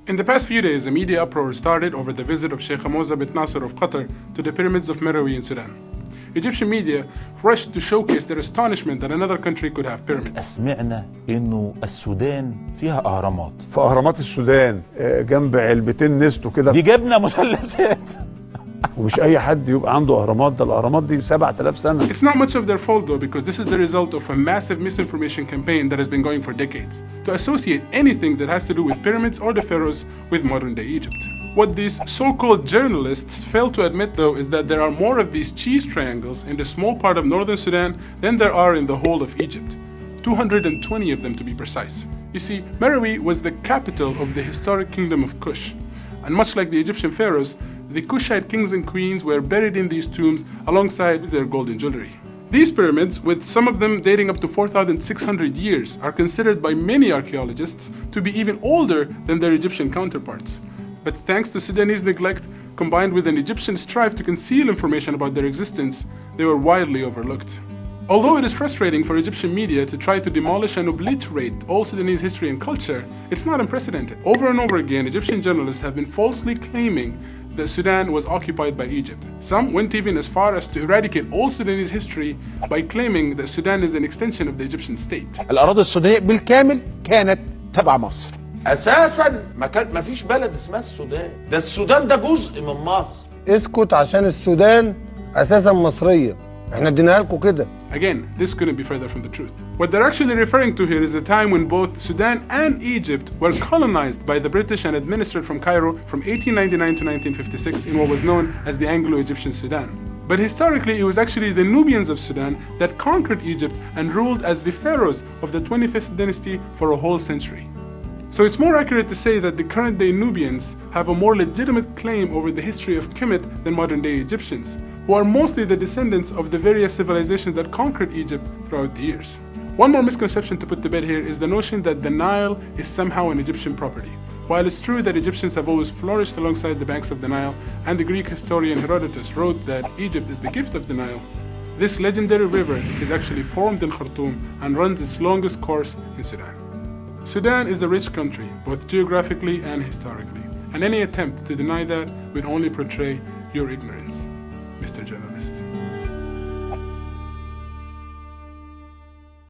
In the past few days, a media uproar started over the visit of Sheikh Hamza bin Nasser of Qatar to the pyramids of Meroe in Sudan. Egyptian media rushed to showcase their astonishment that another country could have pyramids. سمعنا إنه السودان فيها أهرامات. في أهرامات السودان جنب علبتين نستو كده. دي جبنة مثلثات. ومش أي حد يبقى عنده أهرامات، ده الأهرامات دي 7000 سنة. It's not much of their fault though, because this is the result of a massive misinformation campaign that has been going for decades to associate anything that has to do with pyramids or the pharaohs with modern-day Egypt. What these so-called journalists fail to admit though is that there are more of these cheese triangles in the small part of northern Sudan than there are in the whole of Egypt. 220 of them to be precise. You see, Meroe was the capital of the historic kingdom of Kush. And much like the Egyptian pharaohs, the Kushite kings and queens were buried in these tombs alongside their golden jewelry. These pyramids, with some of them dating up to 4,600 years, are considered by many archaeologists to be even older than their Egyptian counterparts. But thanks to Sudanese neglect, combined with an Egyptian strive to conceal information about their existence, they were widely overlooked. Although it is frustrating for Egyptian media to try to demolish and obliterate all Sudanese history and culture, it's not unprecedented. Over and over again, Egyptian journalists have been falsely claiming that Sudan was occupied by Egypt. Some went even as far as to eradicate all Sudanese history by claiming that Sudan is an extension of the Egyptian state. الأراضي السودانية بالكامل كانت تبع مصر. اساسا ما فيش بلد اسمها السودان، ده السودان ده جزء من مصر. اسكت عشان السودان اساسا مصريه، احنا اديناها لكم كده. Again, this couldn't be further from the truth. What they're actually referring to here is the time when both Sudan and Egypt were colonized by the British and administered from Cairo from 1899 to 1956 in what was known as the Anglo-Egyptian Sudan. But historically, it was actually the Nubians of Sudan that conquered Egypt and ruled as the pharaohs of the 25th dynasty for a whole century. So it's more accurate to say that the current-day Nubians have a more legitimate claim over the history of Kemet than modern-day Egyptians, who are mostly the descendants of the various civilizations that conquered Egypt throughout the years. One more misconception to put to bed here is the notion that the Nile is somehow an Egyptian property. While it's true that Egyptians have always flourished alongside the banks of the Nile, and the Greek historian Herodotus wrote that Egypt is the gift of the Nile, this legendary river is actually formed in Khartoum and runs its longest course in Sudan. Sudan is a rich country, both geographically and historically, and any attempt to deny that would only portray your ignorance, Mr. Journalist.